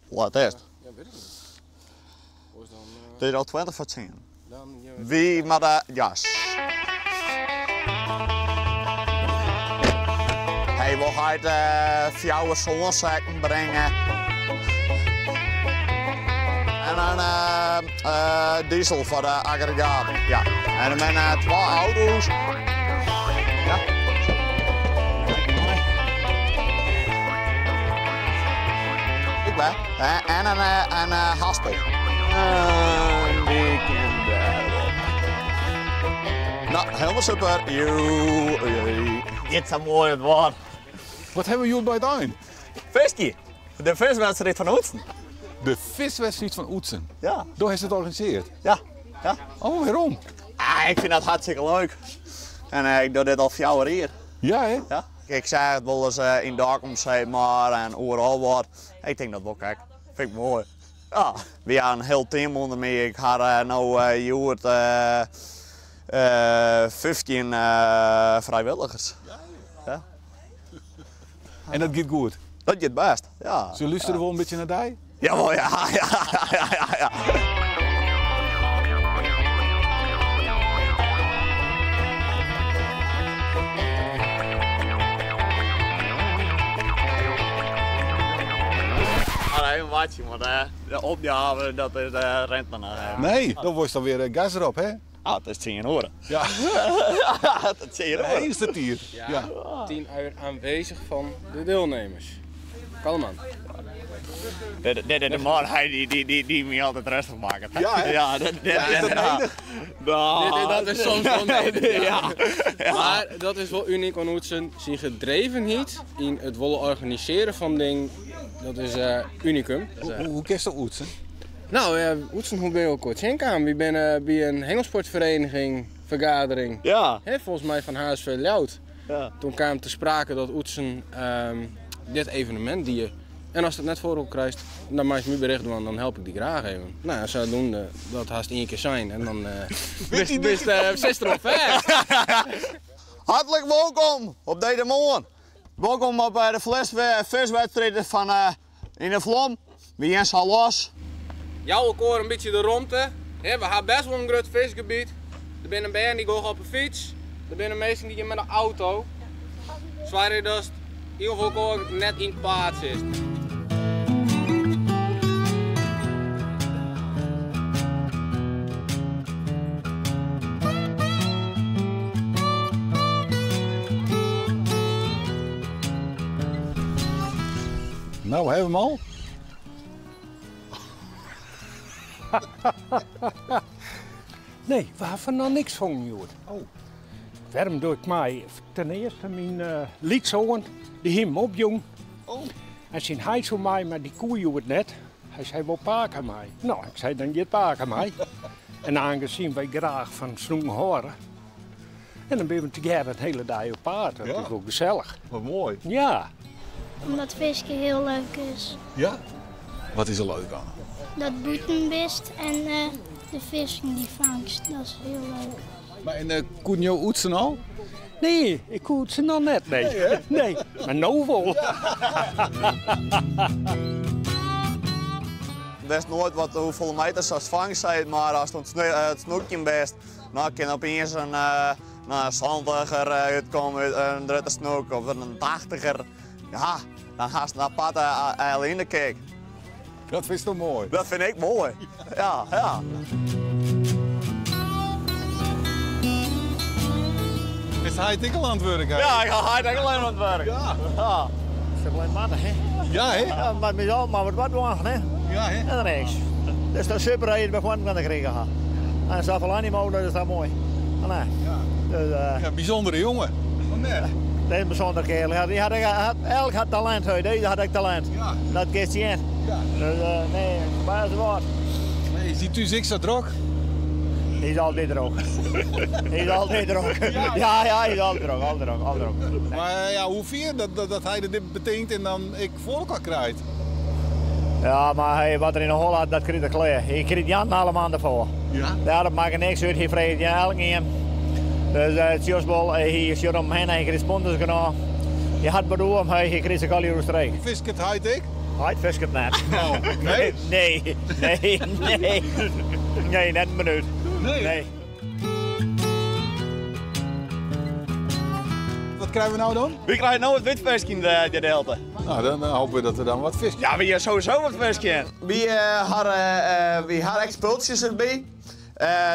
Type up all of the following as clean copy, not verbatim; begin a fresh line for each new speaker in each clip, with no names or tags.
Wat is het?
Ja, weet ik niet. Hoe is dan...
Dit is al 20 voor 10.
Dan,
Wie maar de jas? Hij wil uit fjouwe zonnezakken brengen. En een diesel voor de aggregaten. Ja. En dan zijn 2 auto's. Ja. Ik ben. En een haspel. Die kinderen. Nou, helemaal super. Dit is een mooi woord.
Wat hebben jullie bij het eind?
Viskie. De viswedstrijd van Oetsen.
De viswedstrijd van Oetsen.
Ja.
Door heeft het georganiseerd?
Ja. Ja.
Oh, waarom?
Ik vind dat hartstikke leuk. En ik doe dit al 4 jaar hier.
Ja, hè?
Ja. Ik zeg het wel eens in Darkum, maar en overal wat. Ik denk dat wel kijk. Vind ik mooi. Ja. We hebben een heel team onder me. Ik had nu 15 vrijwilligers. Ja.
En dat gaat goed?
Dat gaat best, ja.
Ze luisteren wel een beetje naar die?
Jawel, ja. Even watje, maar de opgave dat is de rentner.
Nee, dan wordt dan weer gas erop, hè?
Ah, het is 10 uur.
Ja.
Dat is 10 uur.
Nee, is het hier?
Ja, 10 uur aanwezig van de deelnemers. Kalman.
De man die me altijd rustig maakt.
Ja, hè?
Ja, dat
is dat nodig?
Dat is soms wel nodig.
Ja.
Maar dat is wel uniek aan Oetsen. Zijn gedrevenheid in het willen organiseren van dingen, dat is unicum.
Hoe kist dat Oetsen?
Nou, Oetsen, hoe ben je ook kort aan? We zijn bij een hengelsportvereniging, vergadering.
Ja.
Volgens mij van HSV Ljout.
Ja.
Toen kwam te sprake dat Oetsen dit evenement die je. En als het net voor ook krijgt, dan maak je me bericht doen, dan help ik die graag even. Nou, zodoende, dat haast 1 keer zijn en dan best 6 erop ver.
Hartelijk welkom op deze morgen. Welkom op de viswedstrijd van in de Vlam. We zijn al los.
Jouw ook een beetje de romte. We hebben best wel een groot visgebied. Er zijn een band die gaat op een fiets. Er zijn mensen die gaan met een auto. Zwaar je dus in ieder geval net in het paard zit.
Nou, hebben we hem al?
Nee, we hebben nog niks van joh.
Oh.
Waarom doe ik mij ten eerste mijn liedzoon, die hem opjong.
Oh.
En zijn hij zo mij, maar die koe joh het net. Hij zei wel paken mij. Nou, ik zei dan je paken mij. En aangezien wij graag van snoeken horen. En dan ben we together het hele dag op paard. Dat
Ja.
is wel gezellig.
Wat mooi.
Ja.
Omdat visken heel leuk is.
Ja? Wat is er leuk aan?
Dat boeten best en de vissen die vangst, dat is heel leuk.
Maar in Koenjo Oetsen al?
Nee, ik hoor ze nog net. Nee, nee, maar nou wel.
Best nooit hoeveel meters als vangst zijn, maar als het snoekje best, dan kan opeens een zandiger uitkomen, een drutte snoek of een 80er. Ja, dan gaat het naar pad in de kijk.
Dat vind je toch mooi?
Dat vind ik mooi. Ja, ja.
Is hij tikkel aan het werken?
Ja, ik ga hard alleen aan het werk.
Ja.
Ja.
Dat is alleen mannen, hè?
Ja, hè?
Ja, maar met jou maar wat doen, hè?
Ja, hè?
En rechts. Dus dat is super dat je het gewoon kan krijgen. En als dat alleen niet mogen, dat is dat mooi. Nee.
Ja.
Dus,
Ja, bijzondere jongen. Oh, nee.
dat is een bijzonder kerel. Die elk had talent uit, deze had ik talent.
Ja.
Dat geeft hij in.
Ja.
Dus nee, waar is het woord?
Nee, ziet u zich zo druk?
Hij is altijd droog. Hij is altijd droog. Ja, hij is altijd droog, altijd droog.
Maar ja, hoe vier dat hij dit betekent en dan ik voor elkaar krijgt?
Ja, maar hey, wat er in de hol had, dat krijgt ik klaar. Je krijgt Jan allemaal ervoor.
Ja?
Ja, dat maakt niks uit, hij vreet je elk in. Dus het is wel, hij is om hen, hij krijgt sponsors genomen. Je had bedoeld, hij krijgt zich al hier strijk.
Visket hij ik?
Hij vist het net.
Oh, nee?
Nee. Nee, net een minuut. Nee.
Wat krijgen we nou dan?
Wie krijgt nou het witvisje in de gedeelte?
Nou, dan hopen we dat er dan wat vis is.
Ja, wie heeft sowieso wat visje in. Wie had expulsies erbij.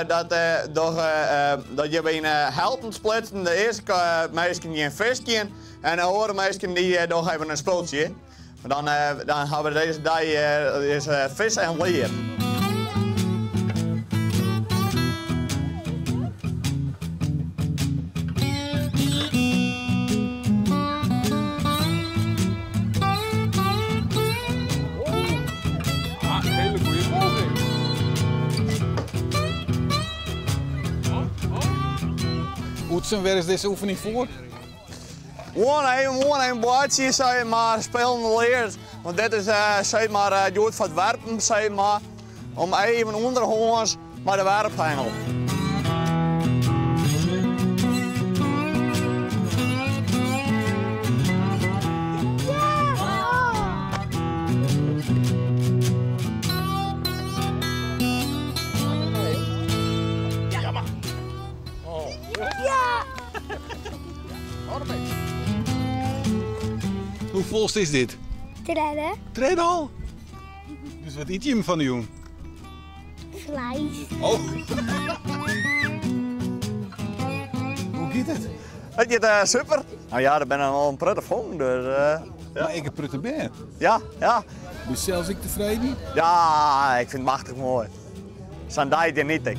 Dat je bij een helpen splitsen. De eerste meisje die een visje in en de andere meisje die nog even een spultje. Dan hebben we deze dag vis en leer.
Hele goede poging.
Oetsen, waar is deze oefening voor?
Gewoon een bootje, zeg maar, spelen leert. Want dit is zeg maar goed voor het werpen, zeg maar. Om even onderhoorns maar de werphengel.
Hoe volst is dit?
Treden.
Train al? Dus wat eet je hem van de jongen?
Vlees.
Oh. Hoe gaat het?
Het gaat super. Nou ja, daar ben ik al een prettig vong, dus
Maar ik heb prutte ben.
ja.
Dus zelfs ik tevreden?
Ja, ik vind het machtig mooi. Sandai niet ik.